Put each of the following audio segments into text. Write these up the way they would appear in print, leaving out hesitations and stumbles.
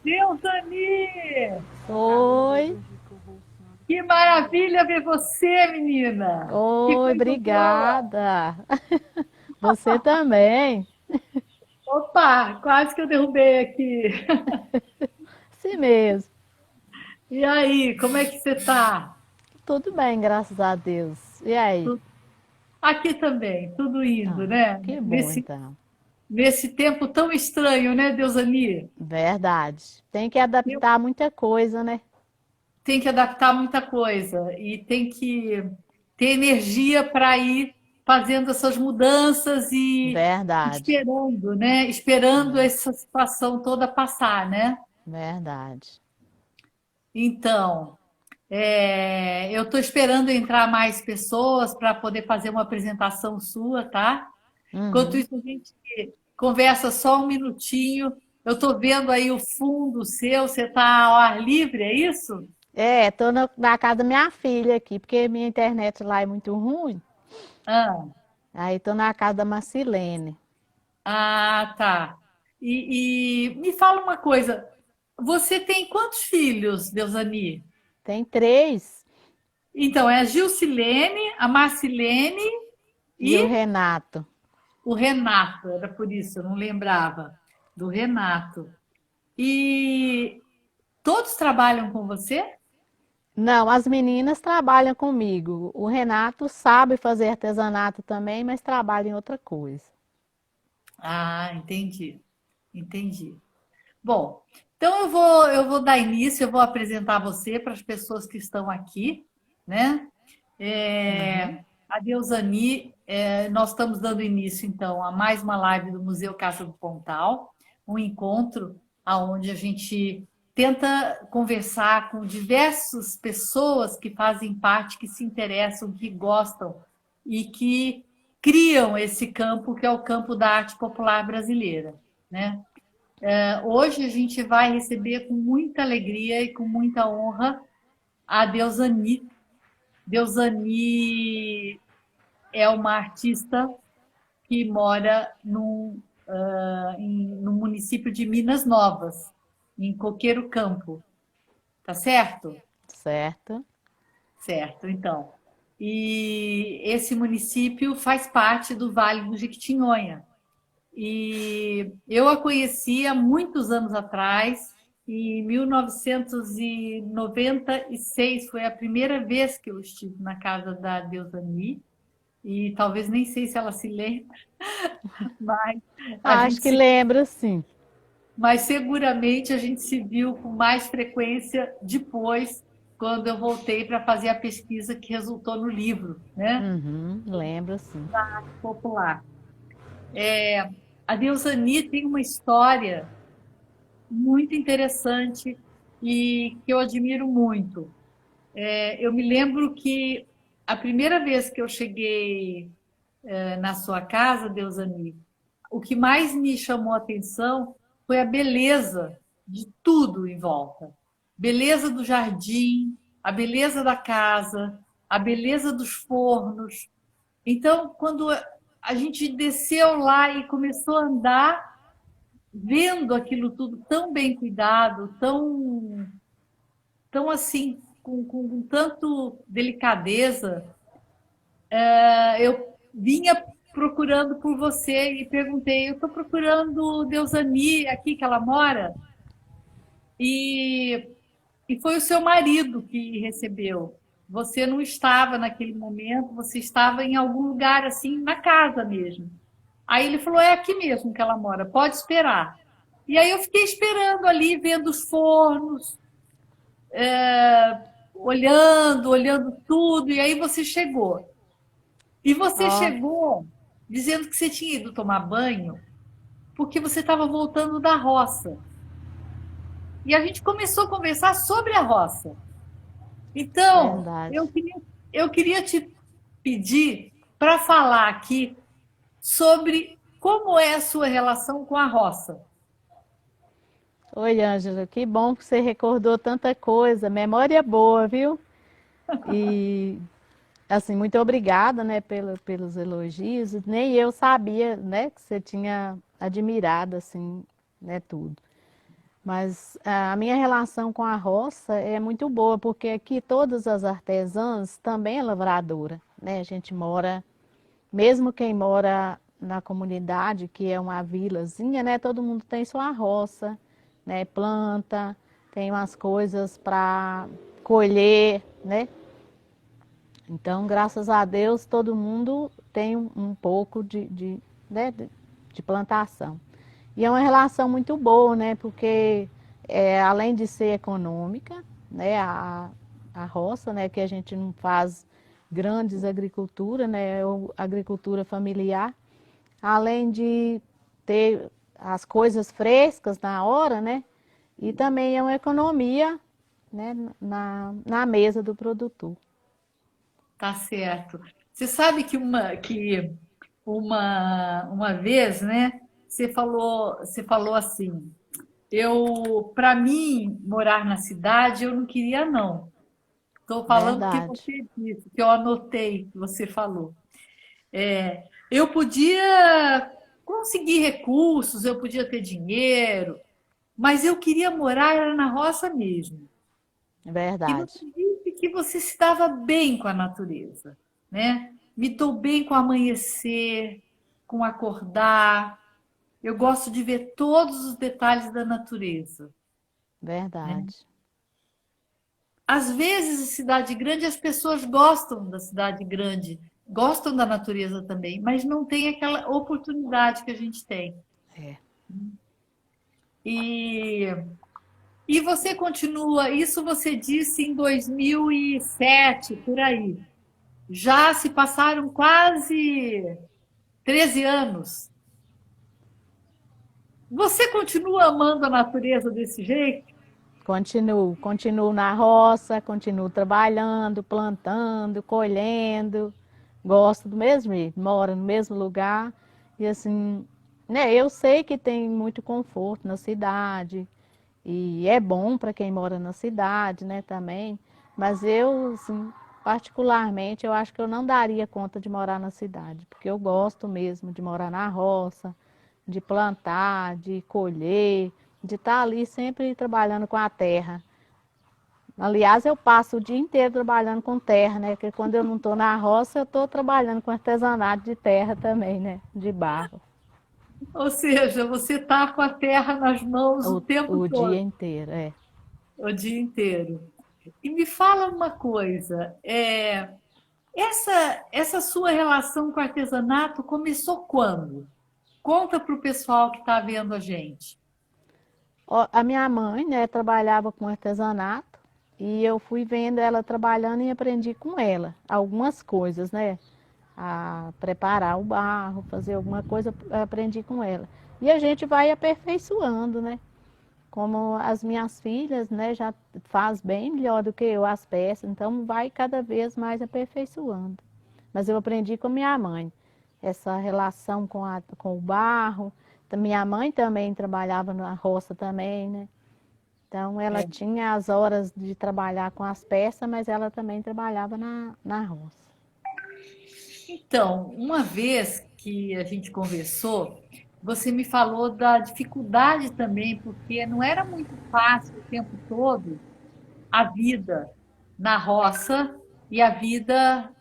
Deusani! Oi, Que maravilha ver você, menina! Que oi, coisa boa! obrigada. Você também. Opa, quase que eu derrubei aqui. Sim mesmo. E aí, como é que você tá? Tudo bem, graças a Deus. E aí? Aqui também, tudo indo, Ah, né? que bom Nesse, então. nesse tempo tão estranho, né, Deusani? Verdade. Tem que adaptar muita coisa, né? Tem que adaptar muita coisa e tem que ter energia para ir fazendo essas mudanças e Verdade. esperando, né? Esperando essa situação toda passar, né? Verdade. Então, eu estou esperando entrar mais pessoas para poder fazer uma apresentação sua, tá? Enquanto Uhum. isso, a gente conversa só um minutinho. Eu estou vendo aí o fundo seu, você está ao ar livre, é isso? É, tô na casa da minha filha aqui, porque minha internet lá é muito ruim. Ah. Aí tô na casa da Marcilene. Ah, tá. E me fala uma coisa, você tem quantos filhos, Deusani? Tem três. Então, é a Gilcilene, a Marcilene E o e Renato. o Renato, era por isso, eu não lembrava do Renato. E todos trabalham com você? Não, as meninas trabalham comigo. O Renato sabe fazer artesanato também, mas trabalha em outra coisa. Ah, entendi, entendi. Bom, então eu vou dar início, eu vou apresentar você para as pessoas que estão aqui, né? Uhum. A Deusani, nós estamos dando início, então, a mais uma live do Museu Casa do Pontal, um encontro onde a gente tenta conversar com diversas pessoas que fazem parte, que se interessam, que gostam e que criam esse campo, que é o campo da arte popular brasileira, né? Hoje a gente vai receber com muita alegria e com muita honra a Deusani. Deusani é uma artista que mora no município de Minas Novas, em Coqueiro Campo, tá certo? Certo? Certo, então. E esse município faz parte do Vale do Jequitinhonha. E eu a conheci há muitos anos atrás, em 1996 foi a primeira vez que eu estive na casa da Deusani, e talvez nem sei se ela se lembra, mas a Acho gente que se, lembro, sim. mas seguramente a gente se viu com mais frequência depois, quando eu voltei para fazer a pesquisa que resultou no livro, né? Uhum, lembro, sim. Popular. A Deusani tem uma história muito interessante e que eu admiro muito. Eu me lembro que a primeira vez que eu cheguei na sua casa, Deusani, o que mais me chamou a atenção foi a beleza de tudo em volta. Beleza do jardim, a beleza da casa, a beleza dos fornos. Então, quando a gente desceu lá e começou a andar, vendo aquilo tudo tão bem cuidado, tão assim, com tanto delicadeza, eu vinha procurando por você e perguntei, eu estou procurando Deusani, aqui que ela mora, e, e foi o seu marido que recebeu. Você não estava naquele momento, você estava em algum lugar assim, na casa mesmo. Aí ele falou, é aqui mesmo que ela mora, pode esperar. E aí eu fiquei esperando ali, vendo os fornos, olhando tudo, e aí você chegou. E você Ó, chegou dizendo que você tinha ido tomar banho porque você estava voltando da roça. E a gente começou a conversar sobre a roça. Então, verdade. eu queria te pedir para falar aqui sobre como é a sua relação com a roça. Oi, Ângela, que bom que você recordou tanta coisa. Memória boa, viu? E, assim, muito obrigada, né, pelos elogios. Nem eu sabia, né, que você tinha admirado, assim, né, tudo. Mas a minha relação com a roça é muito boa, porque aqui todas as artesãs também é lavradora, né? A gente mora, mesmo quem mora na comunidade, que é uma vilazinha, né? Todo mundo tem sua roça, né? Planta, tem umas coisas para colher, né? Então, graças a Deus, todo mundo tem um pouco né, de plantação. E é uma relação muito boa, né? Porque além de ser econômica, né? A roça, né? Que a gente não faz grandes agricultura, né? Ou agricultura familiar. Além de ter as coisas frescas na hora, né? E também é uma economia, né? Na mesa do produtor. Tá certo. Você sabe uma vez, né? Você falou assim, para mim, morar na cidade, eu não queria, não. Estou falando o que Verdade. você disse, que eu anotei, que você falou. Eu podia conseguir recursos, eu podia ter dinheiro, mas eu queria morar era na roça mesmo. E você Verdade. disse que você se dava bem com a natureza, né? Me dou bem com o amanhecer, com acordar. Eu gosto de ver todos os detalhes da natureza, né? Verdade. Às vezes, a cidade grande, as pessoas gostam da cidade grande, gostam da natureza também, mas não tem aquela oportunidade que a gente tem. É. E, e você continua, isso você disse em 2007, por aí. Já se passaram quase 13 anos. Você continua amando a natureza desse jeito? Continuo na roça, continuo trabalhando, plantando, colhendo. Gosto do mesmo jeito, moro no mesmo lugar. E assim, né, eu sei que tem muito conforto na cidade, e é bom para quem mora na cidade, né, também. Mas eu, assim, particularmente, eu acho que eu não daria conta de morar na cidade, porque eu gosto mesmo de morar na roça, de plantar, de colher, de estar ali sempre trabalhando com a terra. Aliás, eu passo o dia inteiro trabalhando com terra, né? Porque quando eu não estou na roça, eu estou trabalhando com artesanato de terra também, né? De barro, Ou seja, você está com a terra nas mãos o tempo o dia todo, inteiro, é. o dia inteiro. E me fala uma coisa, essa sua relação com o artesanato começou quando? Conta para o pessoal que está vendo a gente. Ó, a minha mãe, né, trabalhava com artesanato e eu fui vendo ela trabalhando e aprendi com ela algumas coisas, né? A preparar o barro, fazer alguma coisa, aprendi com ela. E a gente vai aperfeiçoando, né? Como as minhas filhas, né, já faz bem melhor do que eu as peças, então vai cada vez mais aperfeiçoando. Mas eu aprendi com minha mãe, essa relação com o barro. Minha mãe também trabalhava na roça também, né? Então ela É, tinha as horas de trabalhar com as peças, mas ela também trabalhava na roça. então, uma vez que a gente conversou, você me falou da dificuldade também, porque não era muito fácil o tempo todo a vida na roça e a vida,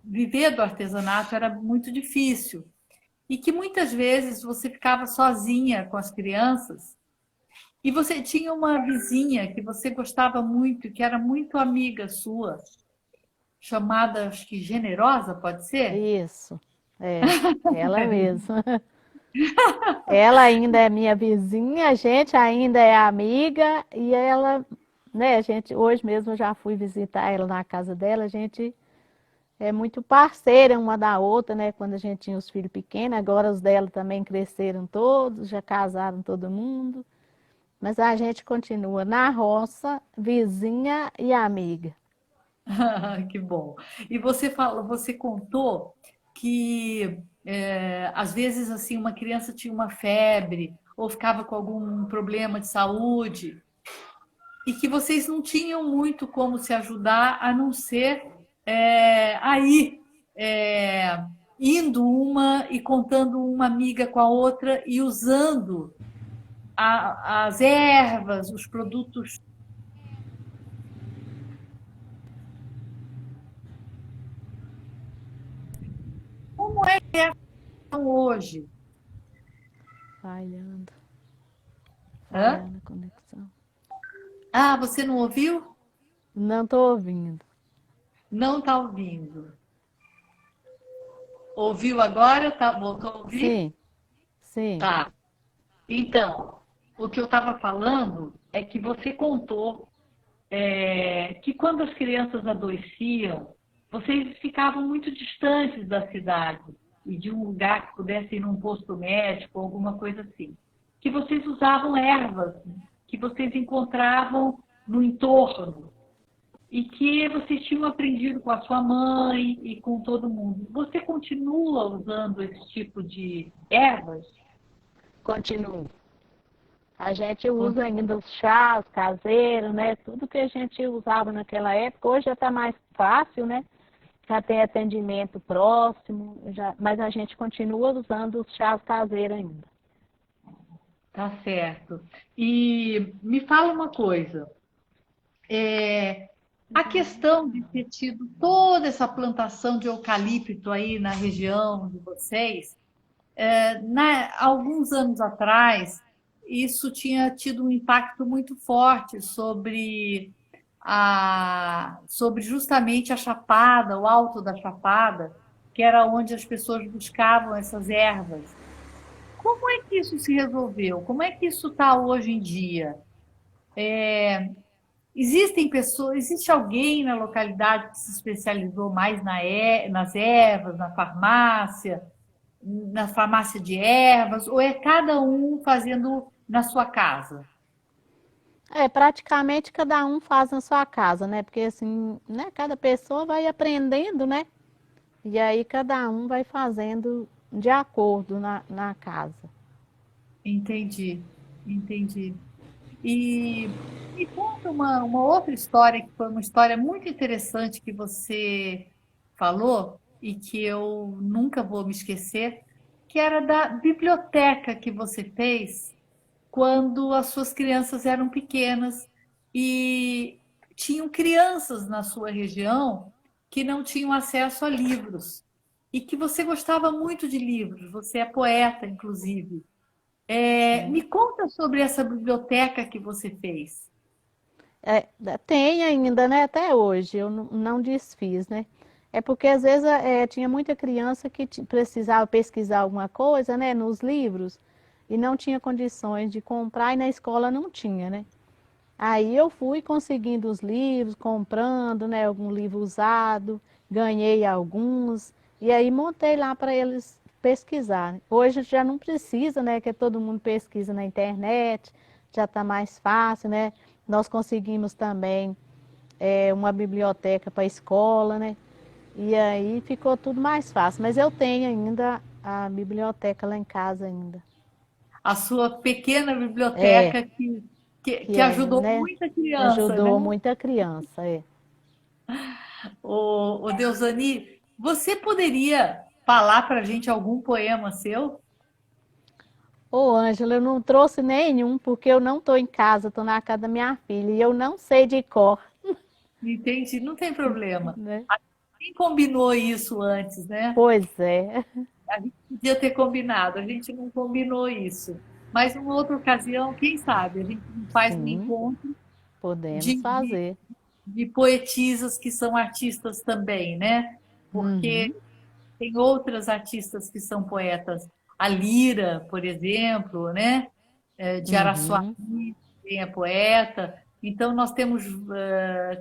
viver do artesanato era muito difícil. E que muitas vezes você ficava sozinha com as crianças e você tinha uma vizinha que você gostava muito, que era muito amiga sua, chamada, acho que Generosa, pode ser? Isso, é, ela mesma. Ela ainda é minha vizinha, a gente ainda é amiga e ela, né, a gente, hoje mesmo eu já fui visitar ela na casa dela, a gente é muito parceira uma da outra, né, quando a gente tinha os filhos pequenos, agora os dela também cresceram todos, já casaram todo mundo, mas a gente continua na roça, vizinha e amiga. Que bom. E você contou que às vezes assim uma criança tinha uma febre ou ficava com algum problema de saúde e que vocês não tinham muito como se ajudar a não ser aí indo uma e contando uma amiga com a outra e usando as ervas, os produtos. Como é que é hoje? Falhando, Hã? falhando a conexão. Ah, você não ouviu? Não estou ouvindo. Não está ouvindo. Ouviu agora? Tá, voltou a ouvir? Sim, sim. Tá. Então, o que eu estava falando é que você contou que quando as crianças adoeciam, vocês ficavam muito distantes da cidade e de um lugar que pudesse ir num posto médico, alguma coisa assim. Que vocês usavam ervas que vocês encontravam no entorno e que vocês tinham aprendido com a sua mãe e com todo mundo. Você continua usando esse tipo de ervas? Continuo. A gente usa ainda os chás caseiros, né? Tudo que a gente usava naquela época. Hoje já está mais fácil, né? Já tem atendimento próximo, mas a gente continua usando os chás caseiros ainda. Tá certo. E me fala uma coisa. A questão de ter tido toda essa plantação de eucalipto aí na região de vocês, alguns anos atrás, isso tinha tido um impacto muito forte sobre justamente a Chapada, o Alto da Chapada, que era onde as pessoas buscavam essas ervas. Como é que isso se resolveu? Como é que isso está hoje em dia? Existem pessoas, existe alguém na localidade que se especializou mais nas ervas, na farmácia de ervas, ou é cada um fazendo na sua casa? É, praticamente cada um faz na sua casa, né? Porque assim, né? Cada pessoa vai aprendendo, né? E aí cada um vai fazendo de acordo na casa. Entendi, entendi. E me conta uma outra história, que foi uma história muito interessante que você falou e que eu nunca vou me esquecer, que era da biblioteca que você fez quando as suas crianças eram pequenas e tinham crianças na sua região que não tinham acesso a livros e que você gostava muito de livros, você é poeta, inclusive. Me Sim. conta sobre essa biblioteca que você fez. É, tem ainda, né? Até hoje, eu não desfiz, né? É porque às vezes tinha muita criança que precisava pesquisar alguma coisa, né, nos livros, e não tinha condições de comprar, e na escola não tinha, né? Aí eu fui conseguindo os livros, comprando, né, algum livro usado, ganhei alguns, e aí montei lá para eles pesquisarem. Hoje já não precisa, né, que todo mundo pesquisa na internet, já está mais fácil, né? Nós conseguimos também uma biblioteca para a escola, né? E aí ficou tudo mais fácil. Mas eu tenho ainda a biblioteca lá em casa ainda. A sua pequena É, biblioteca que que é, ajudou né? muita criança, né? Ajudou muita criança, é. Ô Deusani, você poderia falar para a gente algum poema seu? Ô, Ângela, eu não trouxe nenhum porque eu não estou em casa, estou na casa da minha filha e eu não sei de cor, Entendi, não tem problema. né? Quem combinou isso antes, né? Pois é. A gente podia ter combinado, a gente não combinou isso. Mas numa outra ocasião, quem sabe, a gente não faz um Sim, encontro podemos de, de, fazer. de poetisas que são artistas também, né? Porque Uhum, tem outras artistas que são poetas. A Lira, por exemplo, né? De Araçuaí, uhum. tem a poeta. Então, nós temos,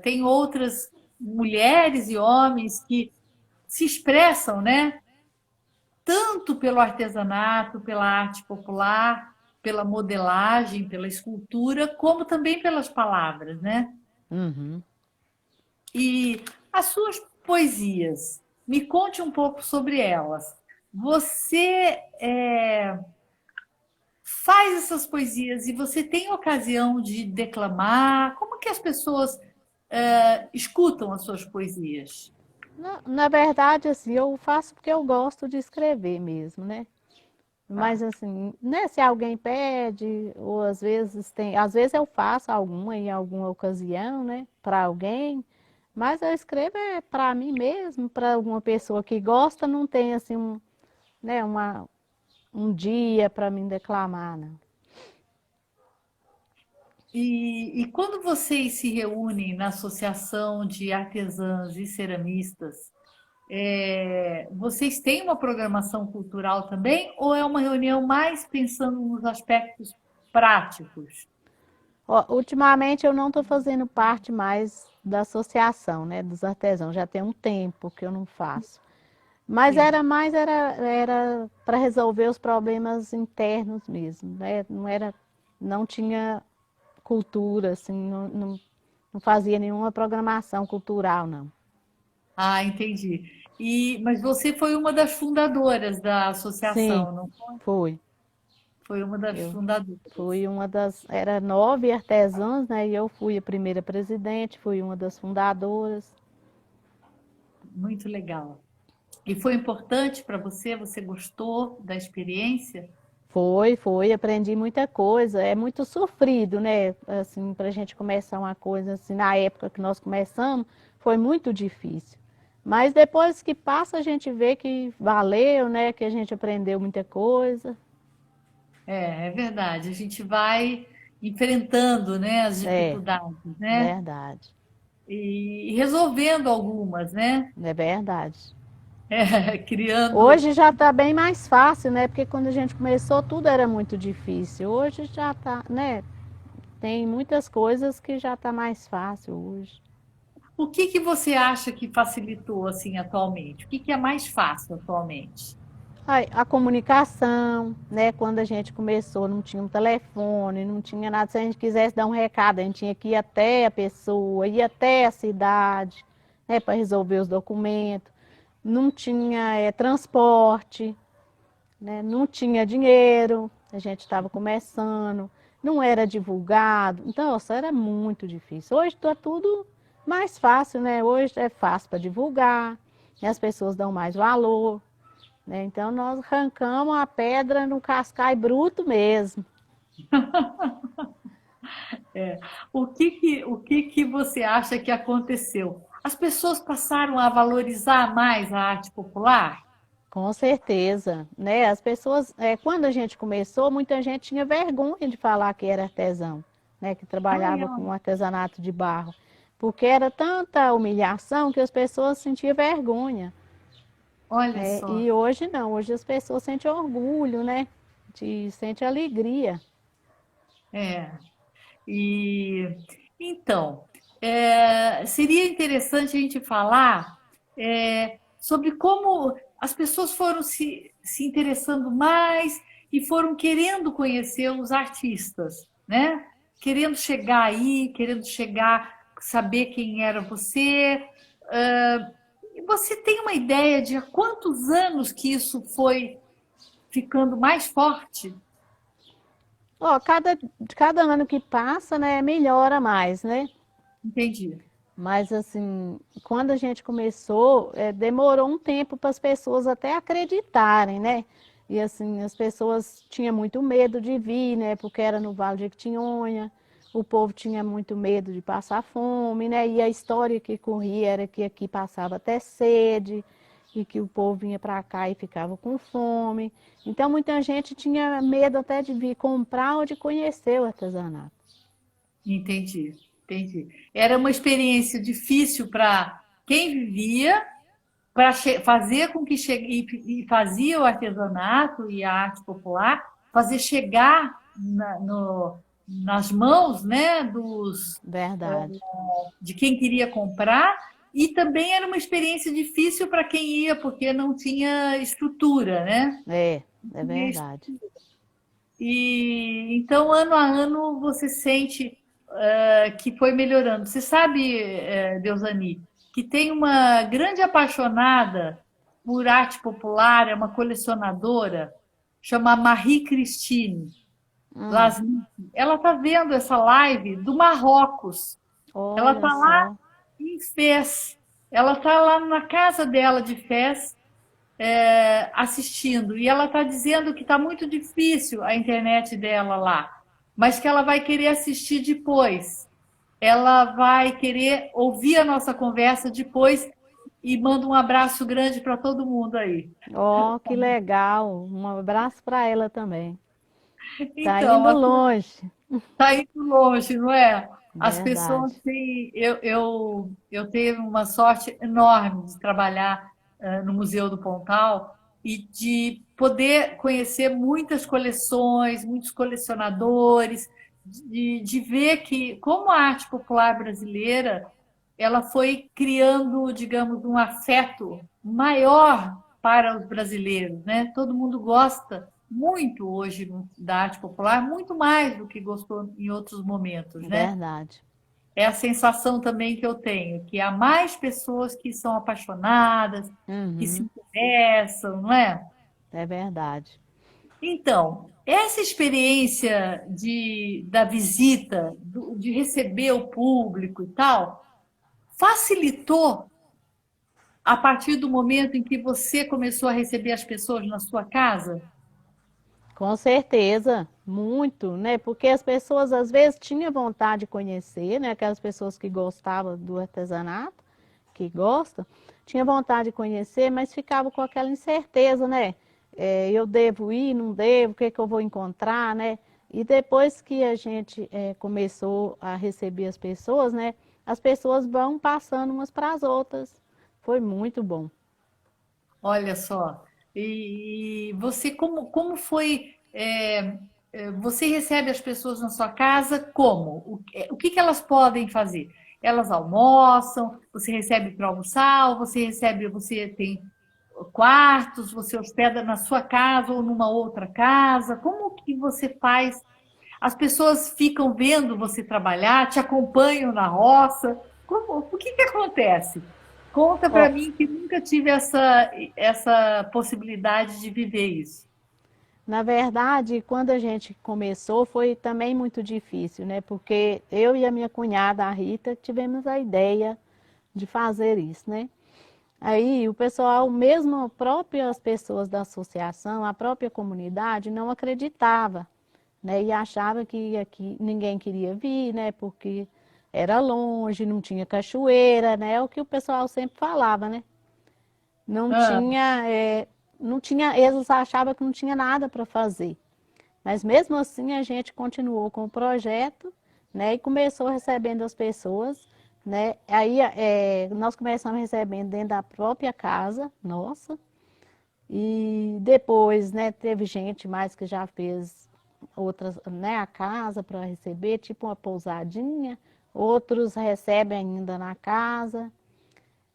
tem outras mulheres e homens que se expressam, né? Tanto pelo artesanato, pela arte popular, pela modelagem, pela escultura, como também pelas palavras, né? Uhum. E as suas poesias, me conte um pouco sobre elas. Você faz essas poesias e você tem ocasião de declamar? Como que as pessoas escutam as suas poesias? Na verdade, assim, eu faço porque eu gosto de escrever mesmo, né? Mas assim, né, se alguém pede, ou às vezes tem, às vezes eu faço alguma em alguma ocasião, né, para alguém, mas eu escrevo é para mim mesmo, para alguma pessoa que gosta, não tem assim né, um dia para mim declamar, não. E quando vocês se reúnem na Associação de Artesãs e Ceramistas, vocês têm uma programação cultural também ou é uma reunião mais pensando nos aspectos práticos? Ó, ultimamente eu não estou fazendo parte mais da associação, né, dos artesãos, já tem um tempo que eu não faço. Mas Sim. era para resolver os problemas internos mesmo, né? Não tinha cultura, assim, não fazia nenhuma programação cultural, não. Ah, entendi. Mas você foi uma das fundadoras da Sim, associação, não foi. foi uma das Eu fundadoras? fui uma das, era 9 artesãs, né? E eu fui a primeira presidente, fui uma das fundadoras. Muito legal. E foi importante para você? Você gostou da experiência? Foi, aprendi muita coisa. É muito sofrido, né? Assim, para a gente começar uma coisa assim, na época que nós começamos, foi muito difícil. Mas depois que passa, a gente vê que valeu, né? Que a gente aprendeu muita coisa. É verdade. A gente vai enfrentando, né, as É, dificuldades, né? verdade. E resolvendo algumas, né? É verdade. Criando. Hoje já está bem mais fácil, né? Porque quando a gente começou, tudo era muito difícil. Hoje já está, né? Tem muitas coisas que já está mais fácil hoje. O que que você acha que facilitou assim atualmente? O que que é mais fácil atualmente? A comunicação, né? Quando a gente começou, não tinha um telefone, não tinha nada. Se a gente quisesse dar um recado, a gente tinha que ir até a pessoa, ir até a cidade, né? Para resolver os documentos. Não tinha transporte, né? Não tinha dinheiro. A gente estava começando, não era divulgado. Então, nossa, era muito difícil. Hoje está tudo mais fácil, né? Hoje é fácil para divulgar, e as pessoas dão mais valor, né? Então nós arrancamos a pedra no cascai bruto mesmo. O que que você acha que aconteceu? As pessoas passaram a valorizar mais a arte popular? Com certeza, né? As pessoas, quando a gente começou, muita gente tinha vergonha de falar que era artesão, né? Que Ai, trabalhava com artesanato de barro, porque era tanta humilhação que as pessoas sentiam vergonha, olha né? só. E hoje não, hoje as pessoas sentem orgulho, né? Sentem alegria. É. E então, seria interessante a gente falar sobre como as pessoas foram se interessando mais e foram querendo conhecer os artistas, né? Querendo chegar aí, querendo chegar, saber quem era você. E você tem uma ideia de há quantos anos que isso foi ficando mais forte? Ó, cada ano que passa, né, melhora mais, né? Entendi. Mas assim, quando a gente começou, demorou um tempo para as pessoas até acreditarem, né? E assim, as pessoas tinham muito medo de vir, né? Porque era no Vale de Jequitinhonha, o povo tinha muito medo de passar fome, né? E a história que corria era que aqui passava até sede e que o povo vinha para cá e ficava com fome. Então muita gente tinha medo até de vir comprar ou de conhecer o artesanato. Entendi, entendi. Era uma experiência difícil para quem vivia, para fazer com que chegue e fazia o artesanato e a arte popular, fazer chegar nas mãos, né, Verdade. de quem queria comprar, e também era uma experiência difícil para quem ia, porque não tinha estrutura, né? É verdade. E então, ano a ano, você sente que foi melhorando. Você sabe, Deusani, que tem uma grande apaixonada por arte popular, é uma colecionadora, chama Marie Christine Hum, Lasnik. Ela está vendo essa live do Marrocos. Ela olha está lá só. em Fez. Ela está lá na casa dela de Fez assistindo, e ela está dizendo que está muito difícil a internet dela lá, mas que ela vai querer assistir depois. Ela vai querer ouvir a nossa conversa depois e manda um abraço grande para todo mundo aí. Ó, que legal. Um abraço para ela também. Tá Então, indo longe. está indo longe, não é? As pessoas Verdade. têm. Eu tive uma sorte enorme de trabalhar no Museu do Pontal e de poder conhecer muitas coleções, muitos colecionadores, de ver que, como a arte popular brasileira, ela foi criando, digamos, um afeto maior para os brasileiros, né? Todo mundo gosta muito hoje da arte popular, muito mais do que gostou em outros momentos, né? Verdade. É a sensação também que eu tenho, que há mais pessoas que são apaixonadas, que se Uhum, interessam, não é? é verdade. Então, essa experiência da visita, de receber o público e tal, facilitou a partir do momento em que você começou a receber as pessoas na sua casa? Com certeza, muito, né? Porque as pessoas às vezes tinham vontade de conhecer, né? Aquelas pessoas que gostavam do artesanato, que gostam, tinha vontade de conhecer, mas ficavam com aquela incerteza, né? Eu devo ir, não devo, o que é que eu vou encontrar, né? E depois que a gente começou a receber as pessoas, né? As pessoas vão passando umas para as outras. Foi muito bom. Olha só. E você, como foi? Você recebe as pessoas na sua casa como? O que que elas podem fazer? Elas almoçam, você recebe para almoçar, ou você tem quartos, você hospeda na sua casa ou numa outra casa? Como que você faz? As pessoas ficam vendo você trabalhar, te acompanham na roça. O que que acontece? Conta para Ó, mim que nunca tive essa possibilidade de viver isso. na verdade, quando a gente começou, foi também muito difícil, né? Porque eu e a minha cunhada, a Rita, tivemos a ideia de fazer isso, né? Aí o pessoal, mesmo próprias pessoas da associação, a própria comunidade, não acreditava, né? E achava que aqui ninguém queria vir, né? Porque era longe, não tinha cachoeira, né? É o que o pessoal sempre falava, né? Não Ah, tinha, não tinha, eles achavam que não tinha nada para fazer. Mas mesmo assim a gente continuou com o projeto, né? E começou recebendo as pessoas, né? Aí nós começamos recebendo dentro da própria casa, nossa. E depois, né, teve gente mais que já fez outras, né, a casa para receber, tipo uma pousadinha. Outros recebem ainda na casa.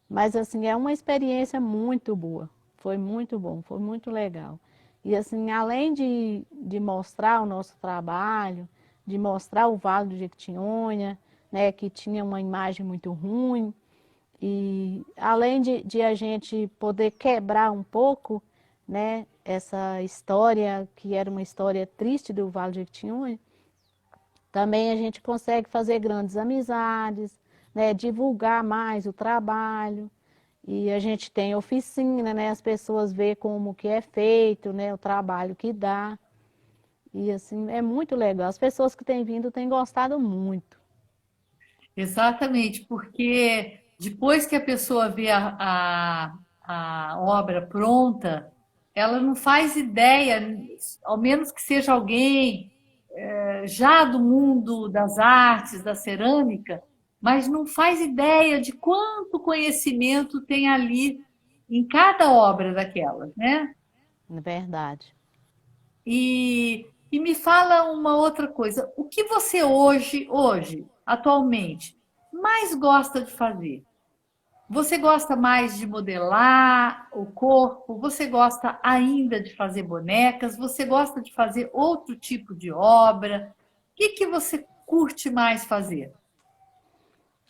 Mas assim, é uma experiência muito boa. Foi muito bom, foi muito legal. E assim, além de mostrar o nosso trabalho, de mostrar o Vale do Jequitinhonha, né, que tinha uma imagem muito ruim, e além de a gente poder quebrar um pouco, né, essa história, que era uma história triste do Vale do Jequitinhonha, também a gente consegue fazer grandes amizades, né, divulgar mais o trabalho. E a gente tem oficina, né? As pessoas vê como que é feito, né? O trabalho que dá. E assim, é muito legal. As pessoas que têm vindo têm gostado muito. exatamente, porque depois que a pessoa vê a obra pronta, ela não faz ideia, ao menos que seja alguém já do mundo das artes, da cerâmica, mas não faz ideia de quanto conhecimento tem ali em cada obra daquelas, né? Na verdade. E me fala uma outra coisa, o que você hoje, atualmente, mais gosta de fazer? Você gosta mais de modelar o corpo? Você gosta ainda de fazer bonecas? Você gosta de fazer outro tipo de obra? O que que você curte mais fazer?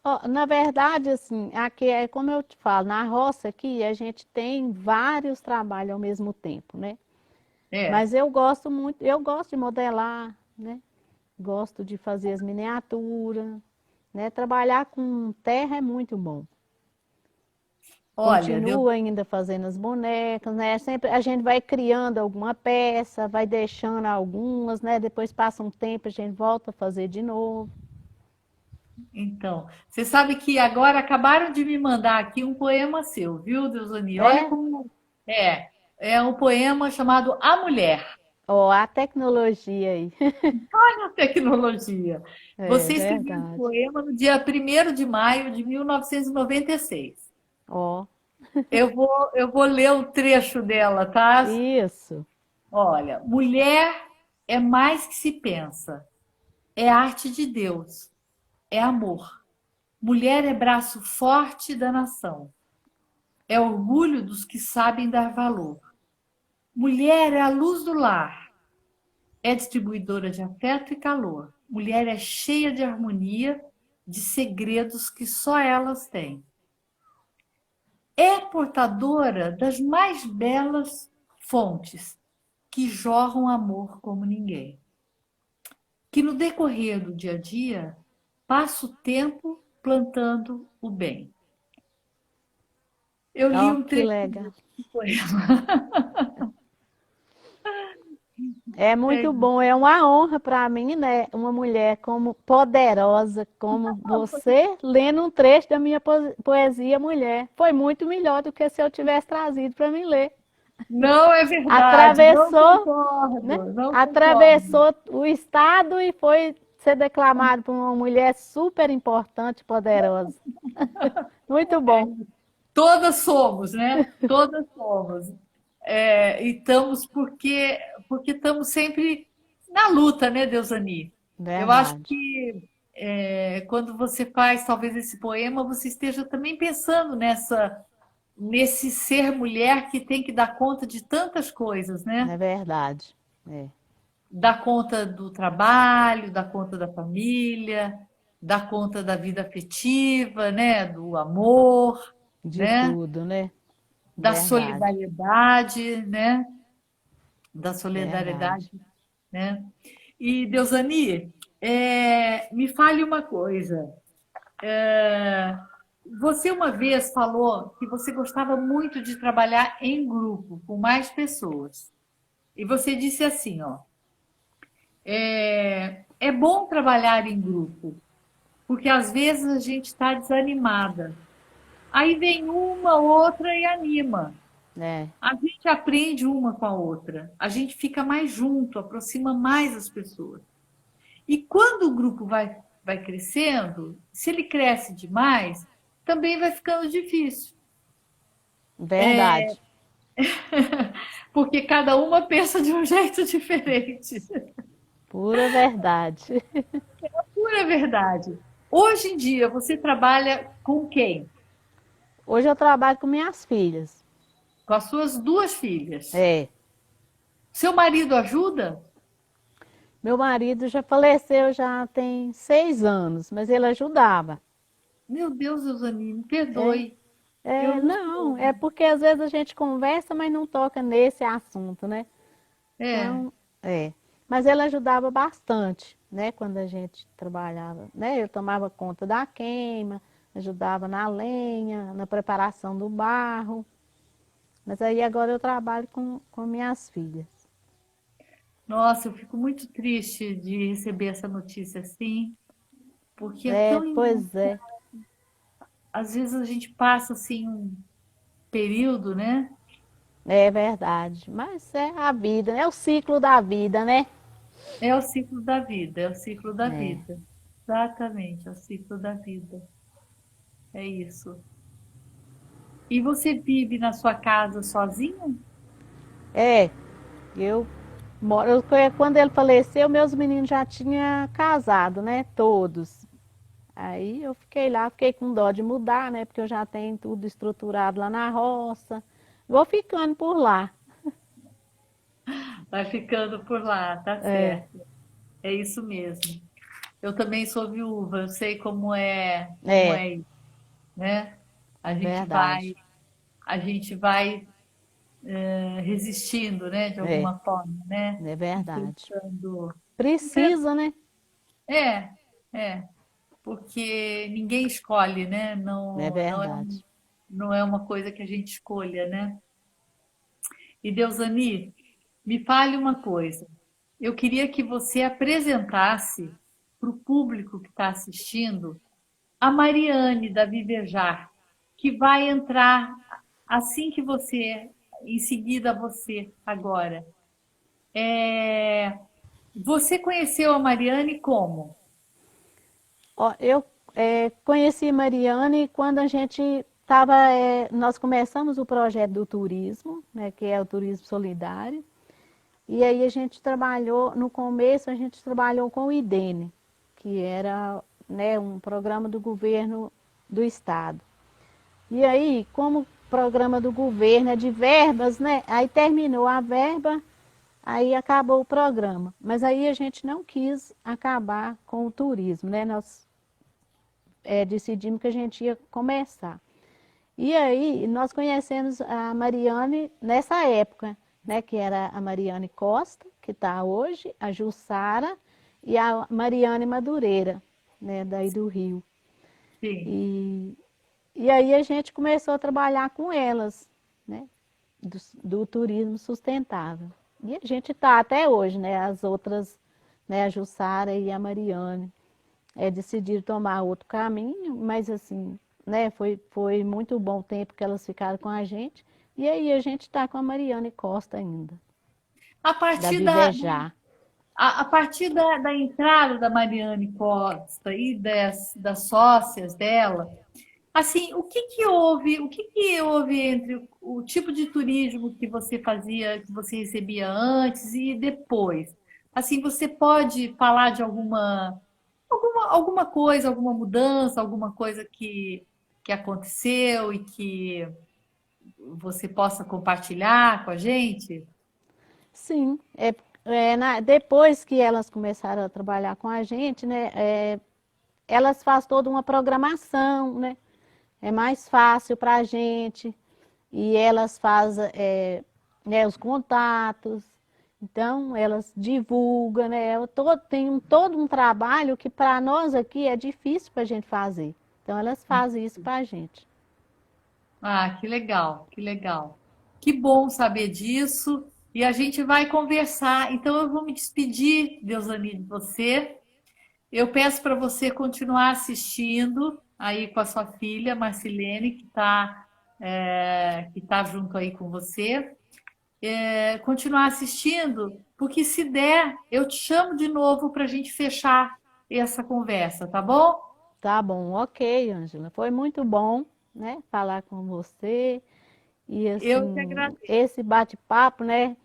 Ó, na verdade, assim, aqui é como eu te falo, na roça aqui a gente tem vários trabalhos ao mesmo tempo, né? É, Mas eu gosto muito, eu gosto de modelar, né? Gosto de fazer as miniaturas, né? Trabalhar com terra é muito bom. Olha, Continua ainda fazendo as bonecas, né? Sempre a gente vai criando alguma peça, vai deixando algumas, né? Depois passa um tempo, a gente volta a fazer de novo. então, você sabe que agora acabaram de me mandar aqui um poema seu, viu, Deusani? Olha É, como é um poema chamado A Mulher. ó, a tecnologia aí. Olha a tecnologia. É Você escreveu esse verdade. poema no dia 1º de maio de 1996. Ó, Eu vou ler o trecho dela, tá? isso. Olha, mulher é mais que se pensa, é arte de Deus, é amor. Mulher é braço forte da nação, é orgulho dos que sabem dar valor. Mulher é a luz do lar, é distribuidora de afeto e calor. Mulher é cheia de harmonia, de segredos que só elas têm. É portadora das mais belas fontes que jorram amor como ninguém. Que no decorrer do dia a dia passa o tempo plantando o bem. Eu li Ó, um que trecho legal. do poema. É É, muito bom, é uma honra para mim, né? Uma mulher como poderosa, como você, lendo um trecho da minha poesia mulher. Foi muito melhor do que se eu tivesse trazido para mim ler. não é verdade, não Atravessou, né? concordo, não concordo. Atravessou o estado e foi ser declamado por uma mulher super importante, poderosa. Muito bom. Todas somos, né? Todas somos. E estamos porque estamos sempre na luta, né, Deusani? Eu acho Verdade. que quando você faz talvez esse poema, você esteja também pensando nesse ser mulher que tem que dar conta de tantas coisas, É né? verdade. É, Dar conta do trabalho, dar conta da família, dar conta da vida afetiva, né? Do amor, de né? tudo, né? Da Verdade. solidariedade, né? Da solidariedade, Verdade. né? E Deusani, me fale uma coisa. Você uma vez falou que você gostava muito de trabalhar em grupo, com mais pessoas. E você disse assim, ó, é bom trabalhar em grupo, porque às vezes a gente está desanimada. Aí vem uma, outra e anima. É, A gente aprende uma com a outra, a gente fica mais junto, aproxima mais as pessoas. E quando o grupo vai crescendo, se ele cresce demais, também vai ficando difícil, verdade. porque cada uma pensa de um jeito diferente. Pura verdade. Pura verdade. Hoje em dia, você trabalha com quem? Hoje eu trabalho com minhas filhas. Com as suas duas filhas. É. Seu marido ajuda? Meu marido já faleceu já tem 6 anos, mas ele ajudava. Meu Deus, Eusani, me É, perdoe. Eu é, não não, é soube. porque às vezes a gente conversa, mas não toca nesse assunto, né? É. Então, é. Mas ele ajudava bastante, né? Quando a gente trabalhava, né? Eu tomava conta da queima, ajudava na lenha, na preparação do barro. Mas aí agora eu trabalho com minhas filhas. Nossa, eu fico muito triste de receber essa notícia assim, porque é É, tão. pois é, Às vezes a gente passa assim um período, né? é verdade. Mas é a vida, é o ciclo da vida, né? É o ciclo da vida, é o ciclo da É, vida. Exatamente, é o ciclo da vida. É isso. E você vive na sua casa sozinha? é, eu moro. Quando ele faleceu, meus meninos já tinham casado, né? Todos. Aí eu fiquei lá, fiquei com dó de mudar, né? Porque eu já tenho tudo estruturado lá na roça. Vou ficando por lá. Vai ficando por lá, tá É, certo. É isso mesmo. Eu também sou viúva, eu sei como é, é isso, né? A gente vai, verdade. a gente vai resistindo, né? De É, alguma forma, né? é verdade. Enfrentando. Precisa, né? É, é, porque ninguém escolhe, né? É Não, verdade. não é uma coisa que a gente escolha, né? E Deusani, me fale uma coisa. Eu queria que você apresentasse para o público que está assistindo a Mariane da Vivejar, que vai entrar assim que você, em seguida você agora. É, Você conheceu a Mariane como? Ó, eu conheci Mariane quando a gente estava, nós começamos o projeto do turismo, né, que é o turismo solidário, e aí a gente trabalhou, no começo a gente trabalhou com o IDENE, que era, né, um programa do governo do estado. E aí, como programa do governo é de verbas, né, aí terminou a verba, aí acabou o programa. Mas aí a gente não quis acabar com o turismo, né, nós decidimos que a gente ia começar. E aí nós conhecemos a Mariane nessa época, né, que era a Mariane Costa, que está hoje, a Jussara e a Mariane Madureira, né, daí do Rio. Sim. E, e aí a gente começou a trabalhar com elas, né, do turismo sustentável. E a gente está até hoje, né, as outras, né, a Jussara e a Mariane decidiram tomar outro caminho, mas assim, né, foi muito bom o tempo que elas ficaram com a gente. E aí a gente está com a Mariane Costa ainda, A da partir Vivejar. a partir da entrada da Mariane Costa e das sócias dela, assim, o que que houve entre o tipo de turismo que você fazia, que você recebia antes e depois? Assim, você pode falar de alguma coisa, alguma mudança, alguma coisa que aconteceu e que você possa compartilhar com a gente? Sim, depois que elas começaram a trabalhar com a gente, né, elas fazem toda uma programação, né? É mais fácil para a gente. E elas fazem né, os contatos, então elas divulgam, né? Todo um trabalho que para nós aqui é difícil para a gente fazer. Então elas fazem isso para a gente. Ah, que legal, que legal. Que bom saber disso. E a gente vai conversar. Então eu vou me despedir, Deusani, de você. Eu peço para você continuar assistindo aí com a sua filha, Marcilene, que tá junto aí com você. Continuar assistindo, porque se der, eu te chamo de novo para a gente fechar essa conversa, tá bom? Tá bom, ok, Ângela. Foi muito bom, né, falar com você. E Eu te assim, agradeço. esse bate-papo, né?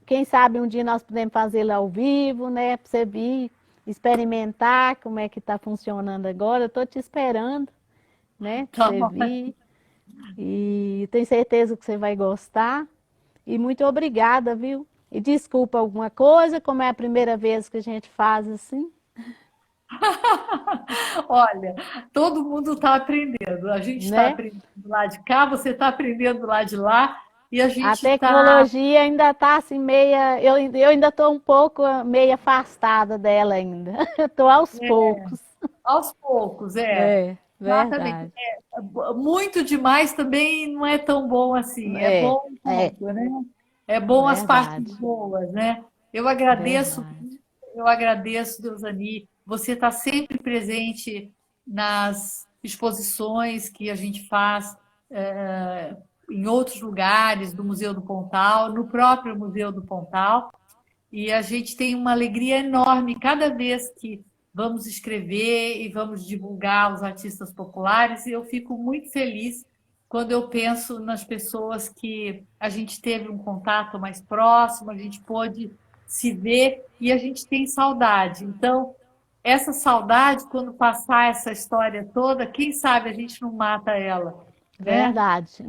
Quem sabe um dia nós podemos fazê-lo ao vivo, né? Para você vir experimentar como é que está funcionando agora. Eu estou te esperando, né? Para Tá você bom. vir. E tenho certeza que você vai gostar. E muito obrigada, viu? E desculpa alguma coisa, como é a primeira vez que a gente faz assim. Olha, todo mundo está aprendendo. A gente está Né? aprendendo lá de cá, você está aprendendo lá de lá, e a A gente está tecnologia ainda está assim meia. Eu ainda estou um pouco meio afastada dela ainda. Estou aos poucos. aos poucos, É, exatamente. verdade. Muito demais também não é tão bom assim. É É, bom um é, pouco, né? É bom as partes verdade, boas, né? Eu agradeço, verdade. eu agradeço, Deusani. Você está sempre presente nas exposições que a gente faz em outros lugares do Museu do Pontal, no próprio Museu do Pontal. E a gente tem uma alegria enorme cada vez que vamos escrever e vamos divulgar os artistas populares. E eu fico muito feliz quando eu penso nas pessoas que a gente teve um contato mais próximo, a gente pôde se ver e a gente tem saudade. Então, essa saudade, quando passar essa história toda, quem sabe a gente não mata ela, né? Verdade.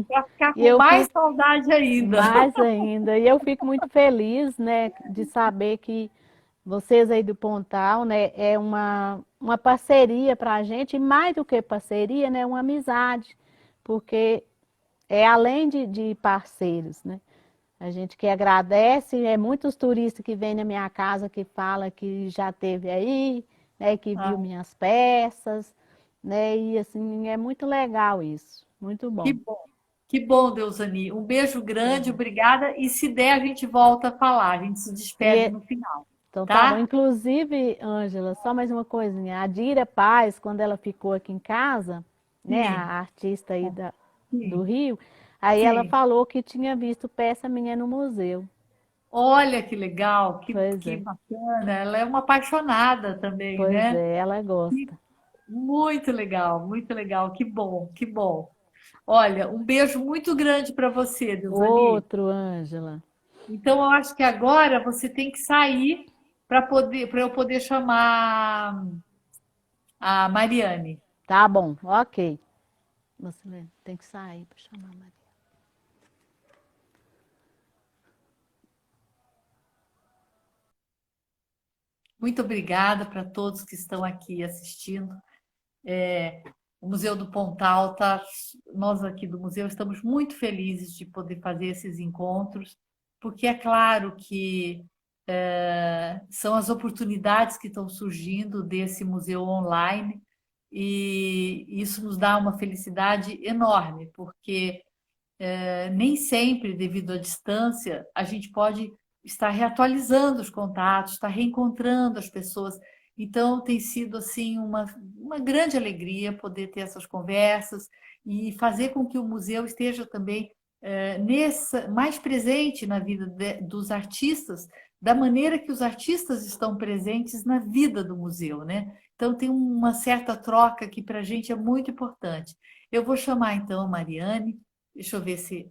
Para ficar E com eu mais fico saudade ainda. mais ainda. E eu fico muito feliz, né, de saber que vocês aí do Pontal, né, é uma parceria para a gente, e mais do que parceria, né, uma amizade, porque é além de parceiros, né? A gente que agradece, muitos turistas que vêm na minha casa que fala que já teve aí, né, que viu minhas peças. né? E assim, é muito legal isso, muito Que bom. bom, que bom, Deusani. Um beijo grande, É. obrigada. E se der, a gente volta a falar. A gente se despede E no final, então tá bom. tá? Inclusive, Ângela, só mais uma coisinha. A Dira Paz, quando ela ficou aqui em casa, né, a Sim, artista aí do sim, Rio, aí ela sim. falou que tinha visto peça minha no museu. Olha que legal, Pois que é, bacana. Ela é uma apaixonada também, pois né? é, ela Que- gosta. Muito legal, muito legal. Que bom, que bom. Olha, um beijo muito grande para você, Deusani. Outro, Ângela. Então, eu acho que agora você tem que sair para eu poder chamar a Mariane. Tá bom, ok. Você tem que sair para chamar a Maria. Muito obrigada para todos que estão aqui assistindo. O Museu do Pontal tá, nós aqui do museu estamos muito felizes de poder fazer esses encontros, porque é claro que são as oportunidades que estão surgindo desse museu online e isso nos dá uma felicidade enorme, porque nem sempre, devido à distância, a gente pode estar reatualizando os contatos, estar reencontrando as pessoas. Então, tem sido assim uma grande alegria poder ter essas conversas e fazer com que o museu esteja também mais presente na vida dos artistas, da maneira que os artistas estão presentes na vida do museu, né? Então, tem uma certa troca que para a gente é muito importante. Eu vou chamar então a Mariane. Deixa eu ver se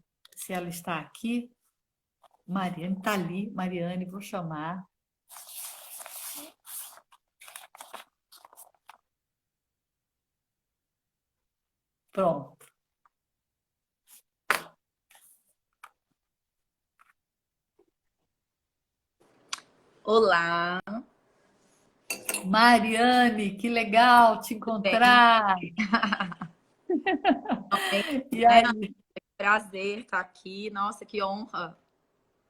ela está aqui. Mariane está ali. Mariane, vou chamar. Pronto. Olá, Mariane, que legal te tudo bem? encontrar. Realmente, E né? aí, Prazer estar aqui. Nossa, que honra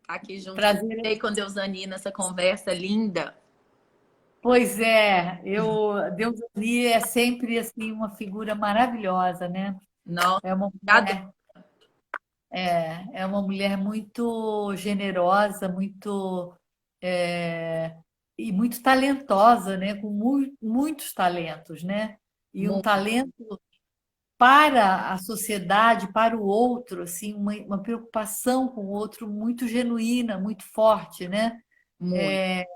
estar aqui junto com prazer. você e com Deusani nessa conversa linda. Pois é, Deus ali é sempre assim uma figura maravilhosa, né? Nossa, É uma adoro. mulher, é uma mulher muito generosa, muito e muito talentosa, né? Com muitos talentos, né? E um talento para a sociedade, para o outro, assim, uma preocupação com o outro muito genuína, muito forte, né? Muito.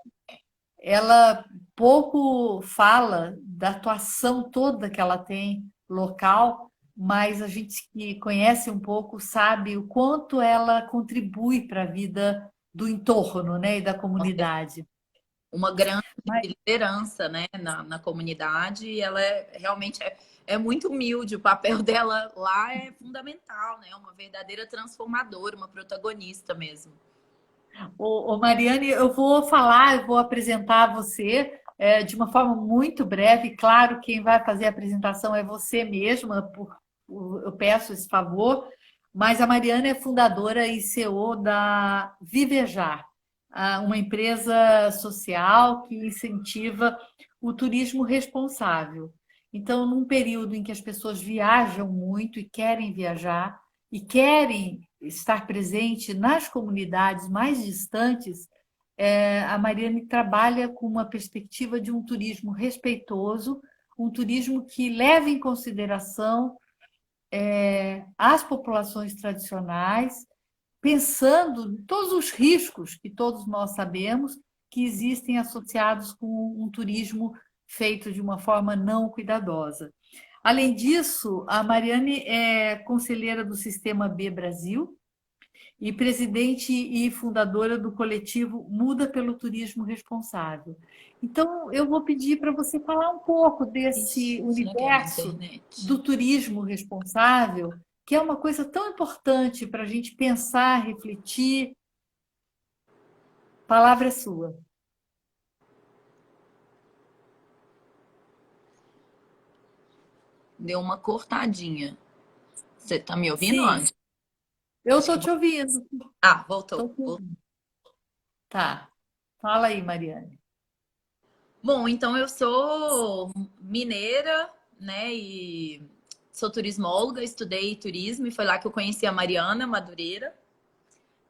Ela pouco fala da atuação toda que ela tem local, mas a gente que conhece um pouco sabe o quanto ela contribui para a vida do entorno, né, e da comunidade. Uma grande Mas, liderança, né, na comunidade. E ela é muito humilde. O papel dela lá é fundamental, né? Uma verdadeira transformadora, uma protagonista mesmo. Mariane, eu vou falar, eu vou apresentar você de uma forma muito breve. Claro, quem vai fazer a apresentação é você mesma, eu peço esse favor. Mas a Mariana é fundadora e CEO da Vivejar, uma empresa social que incentiva o turismo responsável. Então, num período em que as pessoas viajam muito e querem viajar, e querem estar presente nas comunidades mais distantes, a Mariane trabalha com uma perspectiva de um turismo respeitoso, um turismo que leve em consideração as populações tradicionais, pensando em todos os riscos que todos nós sabemos que existem associados com um turismo feito de uma forma não cuidadosa. Além disso, a Mariane é conselheira do Sistema B Brasil e presidente e fundadora do coletivo Muda pelo Turismo Responsável. Então, eu vou pedir para você falar um pouco desse Ixi, desliguei a universo internet. do turismo responsável, que é uma coisa tão importante para a gente pensar, refletir. A palavra é sua. Deu uma cortadinha. Você tá me ouvindo, Sim, Anjo? eu Acho estou que te ouvindo. Ah, Tô voltou. te ouvindo. Tá. Fala aí, Mariane. Bom, então eu sou mineira, né? E sou turismóloga, estudei turismo e foi lá que eu conheci a Mariana Madureira.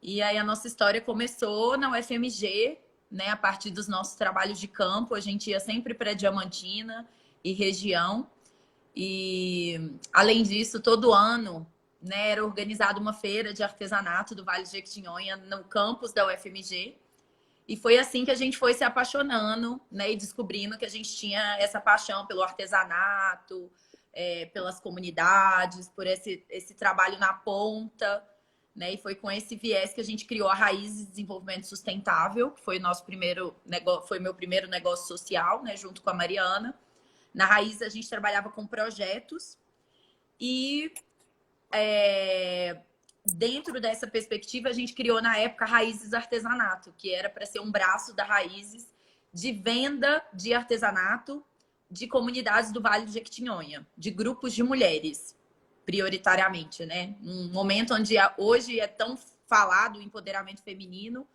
E aí a nossa história começou na UFMG, né? A partir dos nossos trabalhos de campo, a gente ia sempre para Diamantina e região. E além disso, todo ano, né, era organizada uma feira de artesanato do Vale de Jequitinhonha no campus da UFMG. E foi assim que a gente foi se apaixonando, né, e descobrindo que a gente tinha essa paixão pelo artesanato, pelas comunidades, por esse trabalho na ponta, né? E foi com esse viés que a gente criou a Raízes de Desenvolvimento Sustentável, que foi nosso primeiro negócio, foi meu primeiro negócio social, né, junto com a Mariana. Na Raiz a gente trabalhava com projetos e dentro dessa perspectiva a gente criou na época Raízes Artesanato, que era para ser um braço da Raízes de venda de artesanato de comunidades do Vale do Jequitinhonha, de grupos de mulheres, prioritariamente, né? Um momento onde hoje é tão falado o empoderamento feminino,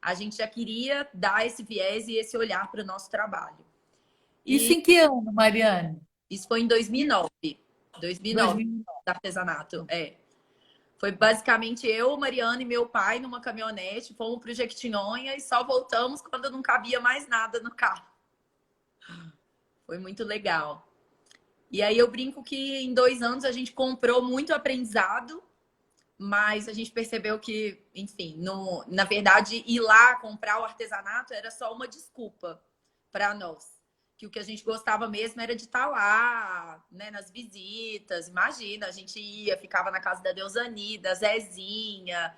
a gente já queria dar esse viés e esse olhar para o nosso trabalho. Isso em que ano, Mariane? Isso foi em 2009. 2009, do artesanato, Foi basicamente eu, Mariana e meu pai numa caminhonete, fomos pro Jequitinhonha e só voltamos quando não cabia mais nada no carro. Foi muito legal. E aí eu brinco que em 2 anos a gente comprou muito aprendizado, mas a gente percebeu que, enfim, na verdade, ir lá comprar o artesanato era só uma desculpa para nós. Que o que a gente gostava mesmo era de estar lá, né, nas visitas. Imagina, a gente ia, ficava na casa da Deusani, da Zezinha,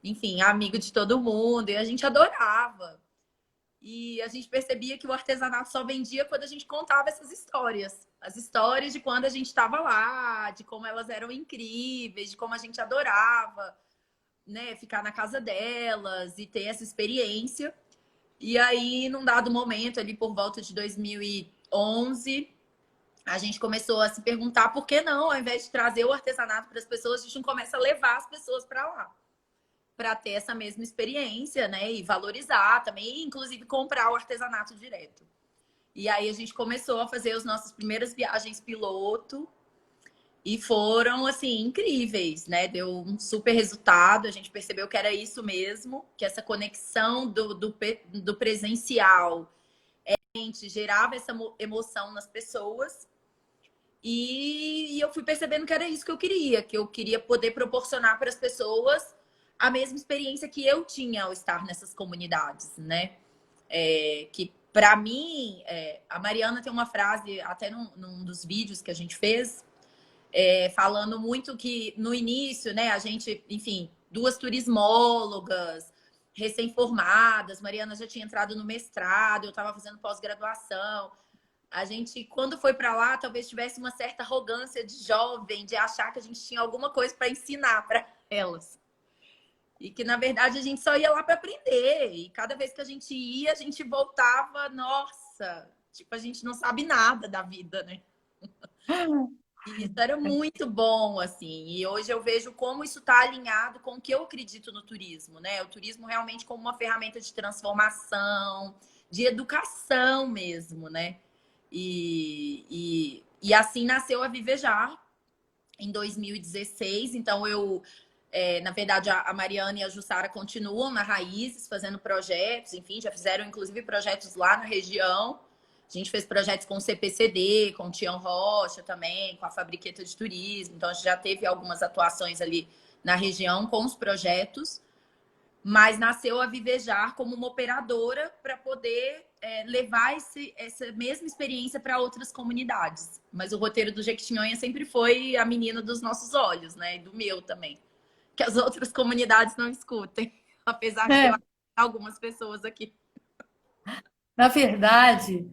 enfim, amigo de todo mundo, e a gente adorava. E a gente percebia que o artesanato só vendia quando a gente contava essas histórias. As histórias de quando a gente estava lá, de como elas eram incríveis, de como a gente adorava, né, ficar na casa delas e ter essa experiência. E aí, num dado momento, ali por volta de 2011, a gente começou a se perguntar por que não, ao invés de trazer o artesanato para as pessoas, a gente não começa a levar as pessoas para lá, para ter essa mesma experiência, né? E valorizar também, e inclusive comprar o artesanato direto. E aí a gente começou a fazer as nossas primeiras viagens piloto e foram, assim, incríveis, né? Deu um super resultado, a gente percebeu que era isso mesmo, que essa conexão do presencial gerava essa emoção nas pessoas. E eu fui percebendo que era isso que eu queria poder proporcionar para as pessoas a mesma experiência que eu tinha ao estar nessas comunidades, né? Que para mim, a Mariana tem uma frase, até num dos vídeos que a gente fez, falando muito que no início, né, a gente, enfim, 2 turismólogas, recém-formadas, Mariana já tinha entrado no mestrado, eu estava fazendo pós-graduação. A gente, quando foi para lá, talvez tivesse uma certa arrogância de jovem, de achar que a gente tinha alguma coisa para ensinar para elas. E que, na verdade, a gente só ia lá para aprender. E cada vez que a gente ia, a gente voltava, nossa, tipo, a gente não sabe nada da vida, né? E isso era muito bom, assim. E hoje eu vejo como isso está alinhado com o que eu acredito no turismo, né? O turismo realmente como uma ferramenta de transformação, de educação mesmo, né? E assim nasceu a Vivejar em 2016. Então, na verdade, a Mariana e a Jussara continuam na Raízes, fazendo projetos, enfim, já fizeram inclusive projetos lá na região. A gente fez projetos com o CPCD, com o Tião Rocha também, com a Fabriqueta de Turismo. Então, a gente já teve algumas atuações ali na região com os projetos. Mas nasceu a Vivejar como uma operadora para poder levar essa mesma experiência para outras comunidades. Mas o roteiro do Jequitinhonha sempre foi a menina dos nossos olhos, né? E do meu também. Que as outras comunidades não escutem. Apesar de ter algumas pessoas aqui. Na verdade,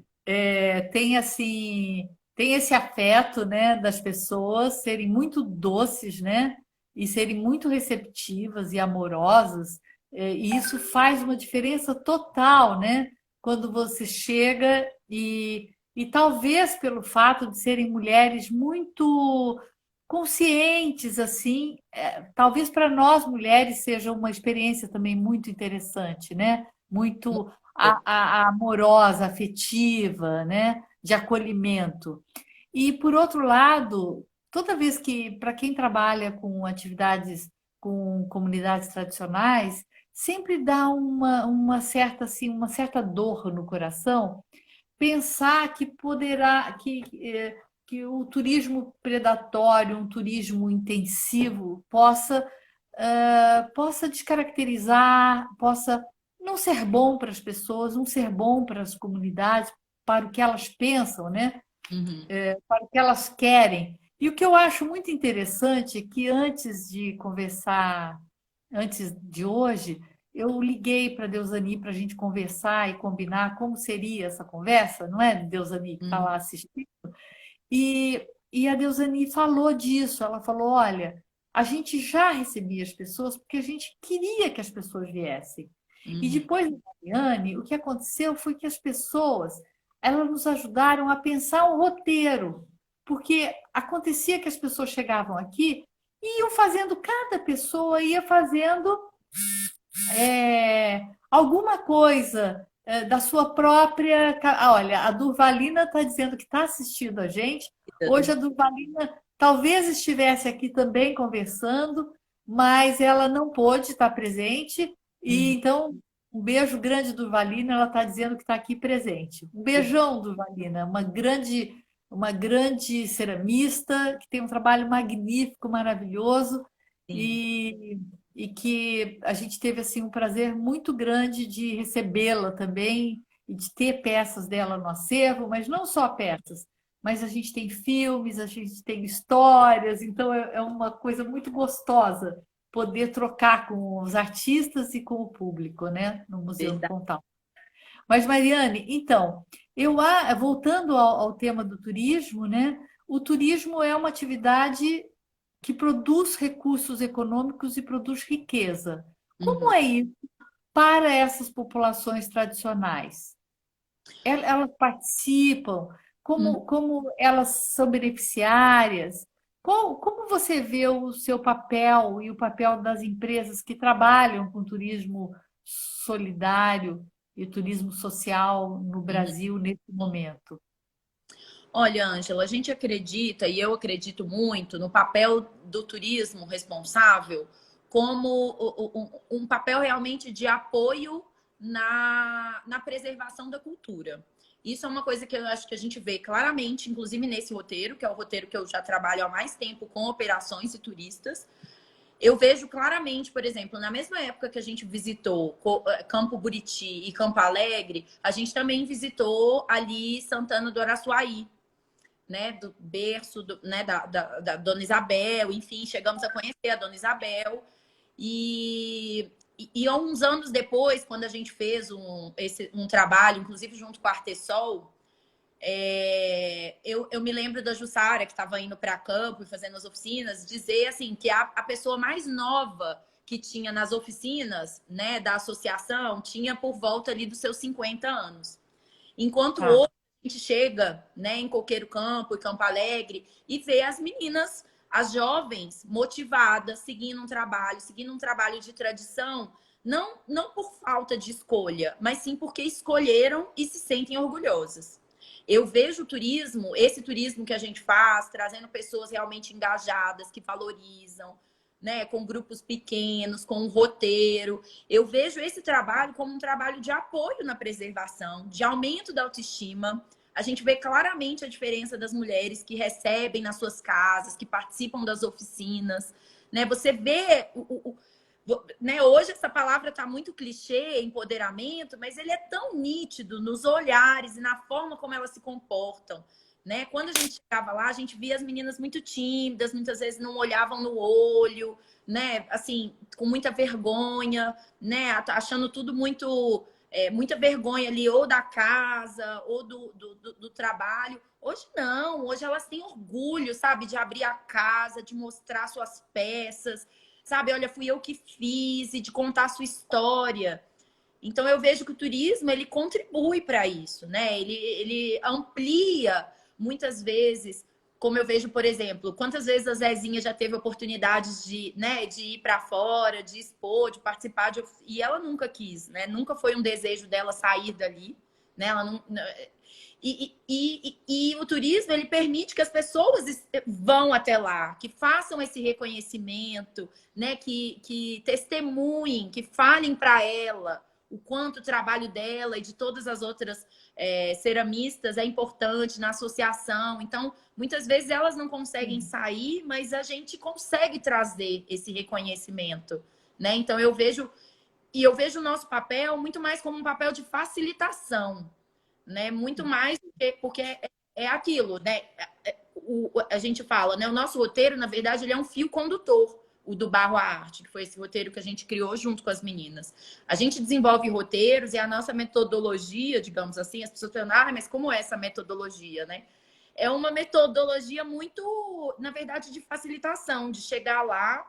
tem assim, tem esse afeto, né, das pessoas serem muito doces, né, e serem muito receptivas e amorosas, e isso faz uma diferença total, né, quando você chega e talvez pelo fato de serem mulheres muito conscientes, assim, talvez para nós mulheres seja uma experiência também muito interessante, né, muito a amorosa, afetiva, né? De acolhimento. E, por outro lado, toda vez que, para quem trabalha com atividades com comunidades tradicionais, sempre dá uma certa, assim, uma certa dor no coração pensar que poderá, que o turismo predatório, um turismo intensivo, possa descaracterizar, possa não ser bom para as pessoas, não ser bom para as comunidades, para o que elas pensam, né? Uhum. Para o que elas querem. E o que eu acho muito interessante é que antes de conversar, antes de hoje, eu liguei para a Deusani para a gente conversar e combinar como seria essa conversa, não é, Deusani, que está Uhum. lá assistindo? E a Deusani falou disso, ela falou, olha, a gente já recebia as pessoas porque a gente queria que as pessoas viessem. E Uhum. depois da Mariane, o que aconteceu foi que as pessoas, elas nos ajudaram a pensar um roteiro, porque acontecia que as pessoas chegavam aqui e iam fazendo, cada pessoa ia fazendo alguma coisa da sua própria. Olha, a Durvalina está dizendo que está assistindo a gente. Hoje a Durvalina talvez estivesse aqui também conversando, mas ela não pôde estar presente. E Uhum. então, um beijo grande, Durvalina. Ela está dizendo que está aqui presente. Um beijão, Durvalina, uma grande ceramista que tem um trabalho magnífico, maravilhoso. Sim. E e que a gente teve assim um prazer muito grande de recebê-la também e de ter peças dela no acervo, mas não só peças, mas a gente tem filmes, a gente tem histórias, então é uma coisa muito gostosa poder trocar com os artistas e com o público, né, no Museu do Verdade. Pontal. Mas, Mariane, então, voltando ao tema do turismo, né? O turismo é uma atividade que produz recursos econômicos e produz riqueza. Como Uhum. é isso para essas populações tradicionais? Elas participam? Uhum. Como elas são beneficiárias? Como você vê o seu papel e o papel das empresas que trabalham com turismo solidário e turismo social no Uhum. Brasil nesse momento? Olha, Ângela, a gente acredita, e eu acredito muito, no papel do turismo responsável como um papel realmente de apoio na preservação da cultura. Isso é uma coisa que eu acho que a gente vê claramente, inclusive nesse roteiro, que é o roteiro que eu já trabalho há mais tempo com operações e turistas. Eu vejo claramente, por exemplo, na mesma época que a gente visitou Campo Buriti e Campo Alegre, a gente também visitou ali Santana do Araçuaí, né, do berço né, da Dona Isabel, enfim, chegamos a conhecer a Dona Isabel. E há uns anos depois, quando a gente fez um trabalho, inclusive junto com a Artesol, eu me lembro da Jussara, que estava indo para campo e fazendo as oficinas, dizer assim que a pessoa mais nova que tinha nas oficinas, né, da associação tinha por volta ali dos seus 50 anos. Enquanto Tá. hoje a gente chega, né, em Coqueiro Campo e Campo Alegre e vê as meninas, as jovens motivadas, seguindo um trabalho de tradição, não por falta de escolha, mas sim porque escolheram e se sentem orgulhosas. Eu vejo o turismo, esse turismo que a gente faz, trazendo pessoas realmente engajadas, que valorizam, né, com grupos pequenos, com um roteiro. Eu vejo esse trabalho como um trabalho de apoio na preservação, de aumento da autoestima. A gente vê claramente a diferença das mulheres que recebem nas suas casas, que participam das oficinas, né? Você vê né, hoje essa palavra está muito clichê, empoderamento, mas ele é tão nítido nos olhares e na forma como elas se comportam. Né? Quando a gente chegava lá, a gente via as meninas muito tímidas, muitas vezes não olhavam no olho, né? Assim, com muita vergonha, né? Achando tudo muito, muita vergonha ali, ou da casa, ou do trabalho. Hoje não, hoje elas têm orgulho, sabe, de abrir a casa, de mostrar suas peças, sabe? Olha, fui eu que fiz, e de contar a sua história. Então eu vejo que o turismo ele contribui para isso, né? Ele amplia muitas vezes, como eu vejo, por exemplo, quantas vezes a Zezinha já teve oportunidades de, né, de ir para fora, de expor, de participar e ela nunca quis, né? Nunca foi um desejo dela sair dali, né? Ela não. E o turismo, ele permite que as pessoas vão até lá, que façam esse reconhecimento, né? Que testemunhem, que falem para ela o quanto o trabalho dela e de todas as outras ceramistas é importante na associação. Então, muitas vezes elas não conseguem sair, mas a gente consegue trazer esse reconhecimento, né? Então, eu vejo o nosso papel muito mais como um papel de facilitação, né? Muito mais porque é aquilo, né? A gente fala, né? O nosso roteiro, na verdade, ele é um fio condutor, o do Barro à Arte, que foi esse roteiro que a gente criou junto com as meninas. A gente desenvolve roteiros e a nossa metodologia, digamos assim, as pessoas falam, mas como é essa metodologia, né? É uma metodologia muito, na verdade, de facilitação, de chegar lá,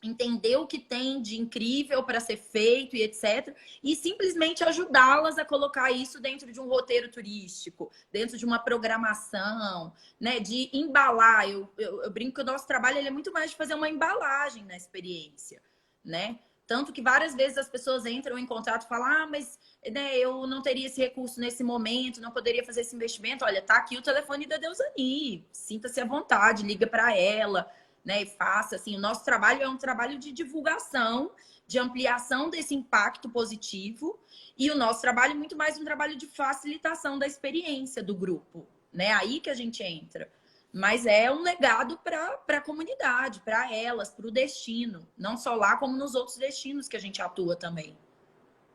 entender o que tem de incrível para ser feito e etc. E simplesmente ajudá-las a colocar isso dentro de um roteiro turístico, dentro de uma programação, né? De embalar. Eu brinco que o nosso trabalho ele é muito mais de fazer uma embalagem na experiência, né? Tanto que várias vezes as pessoas entram em contato e falam, mas né, eu não teria esse recurso nesse momento, não poderia fazer esse investimento. Olha, tá aqui o telefone da Deusani, sinta-se à vontade, liga para ela, né, e faça, assim, o nosso trabalho é um trabalho de divulgação, de ampliação desse impacto positivo, e o nosso trabalho é muito mais um trabalho de facilitação da experiência do grupo, né? Aí que a gente entra. Mas é um legado para a comunidade, para elas, para o destino, não só lá, como nos outros destinos que a gente atua também.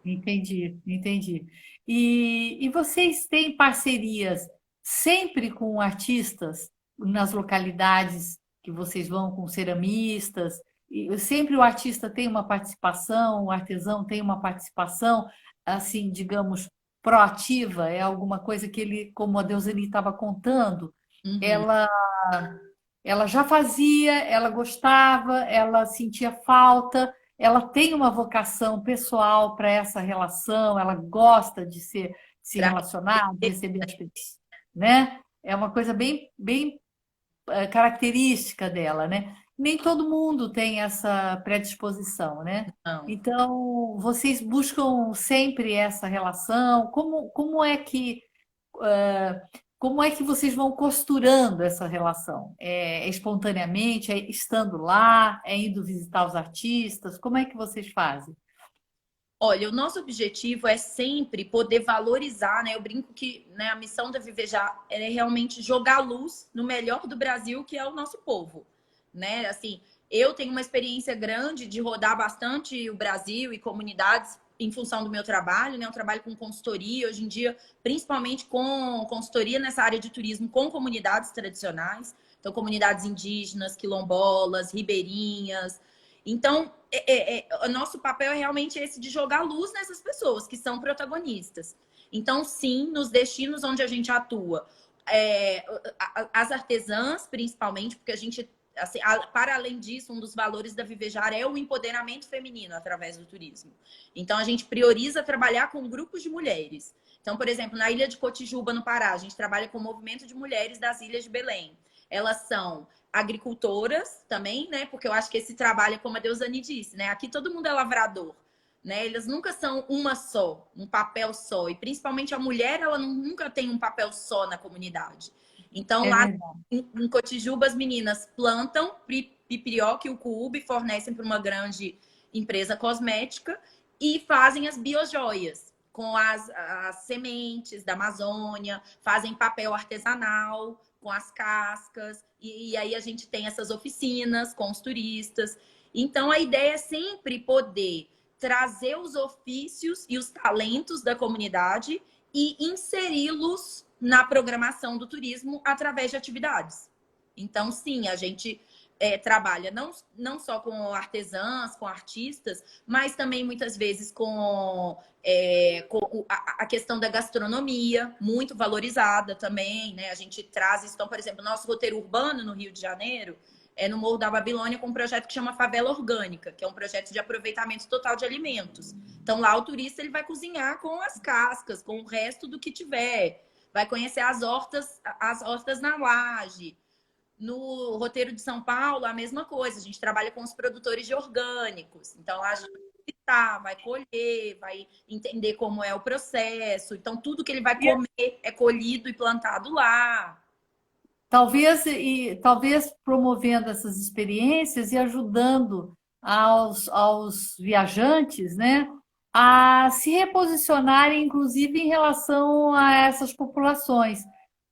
Entendi, entendi. E vocês têm parcerias sempre com artistas nas localidades que vocês vão, com ceramistas? E sempre o artista tem uma participação, o artesão tem uma participação, assim, digamos, proativa? É alguma coisa que ele, como a Deusani estava contando, Uhum. ela, ela já fazia, ela gostava, ela sentia falta, ela tem uma vocação pessoal para essa relação, ela gosta de se Pra... relacionar, de receber as pessoas, né? É uma coisa bem característica dela, né? Nem todo mundo tem essa predisposição, né? Não. Então, vocês buscam sempre essa relação? Como é que vocês vão costurando essa relação? É espontaneamente? É estando lá? É indo visitar os artistas? Como é que vocês fazem? Olha, o nosso objetivo é sempre poder valorizar, né? Eu brinco que né, a missão da Vivejar é realmente jogar luz no melhor do Brasil, que é o nosso povo, né? Assim, eu tenho uma experiência grande de rodar bastante o Brasil e comunidades em função do meu trabalho, né? Eu trabalho com consultoria hoje em dia, principalmente com consultoria nessa área de turismo com comunidades tradicionais, então comunidades indígenas, quilombolas, ribeirinhas. Então, o nosso papel é realmente esse de jogar luz nessas pessoas que são protagonistas. Então, sim, nos destinos onde a gente atua, as artesãs, principalmente, porque a gente, assim, para além disso, um dos valores da Vivejar é o empoderamento feminino através do turismo. Então, a gente prioriza trabalhar com grupos de mulheres. Então, por exemplo, na Ilha de Cotijuba, no Pará, a gente trabalha com o movimento de mulheres das Ilhas de Belém. Elas são agricultoras também, né? Porque eu acho que esse trabalho, como a Deusani disse, né? Aqui todo mundo é lavrador, né? Eles nunca são uma só, um papel só. E principalmente a mulher, ela nunca tem um papel só na comunidade. Então, É lá verdade. em Cotijuba, as meninas plantam pipirioca e ucuúbe, fornecem para uma grande empresa cosmética e fazem as biojoias com as sementes da Amazônia, fazem papel artesanal com as cascas, e aí a gente tem essas oficinas com os turistas. Então, a ideia é sempre poder trazer os ofícios e os talentos da comunidade e inseri-los na programação do turismo através de atividades. Então, sim, a gente trabalha não só com artesãs, com artistas, mas também muitas vezes com a questão da gastronomia, muito valorizada também, né? A gente traz isso. Então, por exemplo, nosso roteiro urbano no Rio de Janeiro é no Morro da Babilônia com um projeto que chama Favela Orgânica, que é um projeto de aproveitamento total de alimentos. Então, lá o turista ele vai cozinhar com as cascas, com o resto do que tiver. Vai conhecer as hortas na laje. No roteiro de São Paulo, a mesma coisa. A gente trabalha com os produtores de orgânicos. Então, lá a gente plantar, vai colher, vai entender como é o processo. Então, tudo que ele vai comer é colhido e plantado lá. Talvez promovendo essas experiências e ajudando aos viajantes, né, a se reposicionarem, inclusive, em relação a essas populações,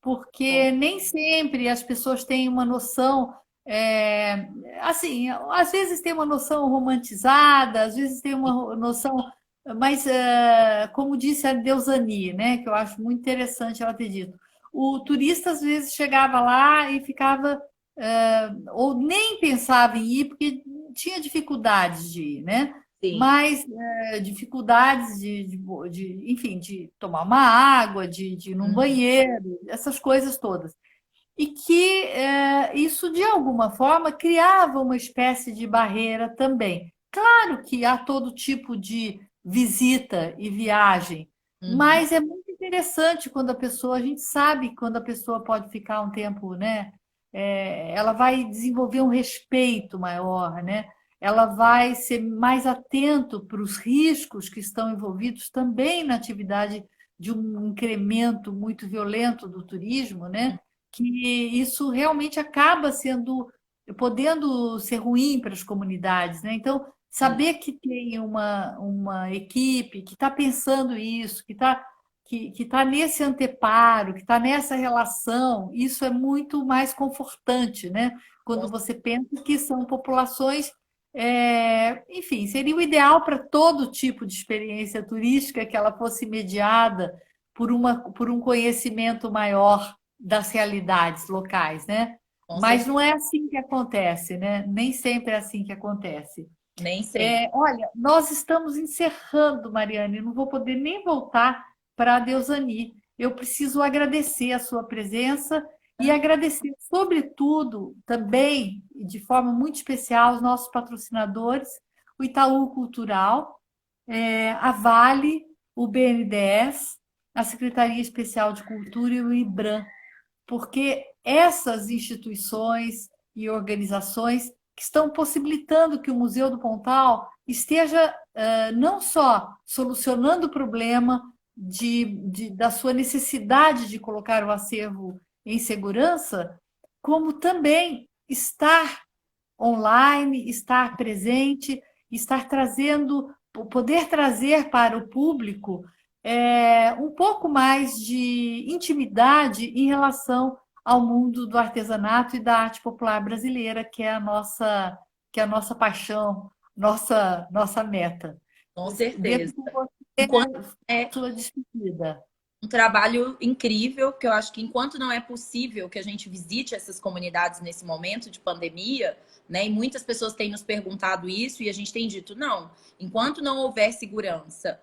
porque nem sempre as pessoas têm uma noção, assim, às vezes tem uma noção romantizada, às vezes tem uma noção, mas, como disse a Deusani, né, que eu acho muito interessante ela ter dito, o turista às vezes chegava lá e ficava, ou nem pensava em ir, porque tinha dificuldades de ir, né? Sim. Mas dificuldades enfim, de tomar uma água, de ir num banheiro, essas coisas todas. E que isso, de alguma forma, criava uma espécie de barreira também. Claro que há todo tipo de visita e viagem, mas é muito interessante quando a gente sabe quando a pessoa pode ficar um tempo, né? Ela vai desenvolver um respeito maior, né? Ela vai ser mais atento para os riscos que estão envolvidos também na atividade de um incremento muito violento do turismo, né? Que isso realmente acaba podendo ser ruim para as comunidades, né? Então, saber que tem uma equipe que está pensando isso, que tá nesse anteparo, que está nessa relação, isso é muito mais confortante, né? Quando você pensa que são populações, enfim, seria o ideal para todo tipo de experiência turística que ela fosse mediada por um conhecimento maior das realidades locais, né? Com Mas certeza. não é assim que acontece, né? Nem sempre é assim que acontece. Nem sempre. Olha, nós estamos encerrando, Mariane, não vou poder nem voltar para a Deusani. Eu preciso agradecer a sua presença e agradecer, sobretudo, também, de forma muito especial, os nossos patrocinadores, o Itaú Cultural, a Vale, o BNDES, a Secretaria Especial de Cultura e o IBRAM, porque essas instituições e organizações que estão possibilitando que o Museu do Pontal esteja não só solucionando o problema da sua necessidade de colocar o acervo em segurança, como também estar online, estar presente, estar trazendo, poder trazer para o público um pouco mais de intimidade em relação ao mundo do artesanato e da arte popular brasileira, que é a nossa paixão, nossa meta. Com Devo certeza. com você Enquanto é sua despedida. um trabalho incrível, que eu acho que enquanto não é possível que a gente visite essas comunidades nesse momento de pandemia, né? E muitas pessoas têm nos perguntado isso e a gente tem dito, não, enquanto não houver segurança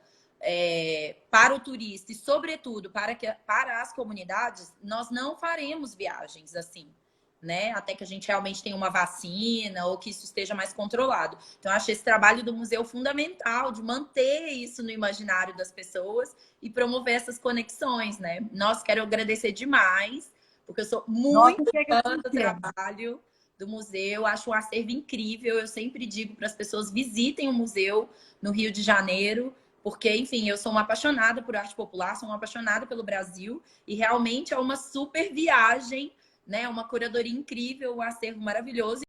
para o turista e, sobretudo, para as comunidades, nós não faremos viagens assim. Né? Até que a gente realmente tenha uma vacina ou que isso esteja mais controlado. Então, eu acho esse trabalho do museu fundamental de manter isso no imaginário das pessoas e promover essas conexões, né? Nossa, quero agradecer demais, porque eu sou muito fã do trabalho do museu, acho um acervo incrível. Eu sempre digo para as pessoas, visitem o museu no Rio de Janeiro, porque, enfim, eu sou uma apaixonada por arte popular, sou uma apaixonada pelo Brasil e realmente é uma super viagem, né? Uma curadoria incrível, um acervo maravilhoso.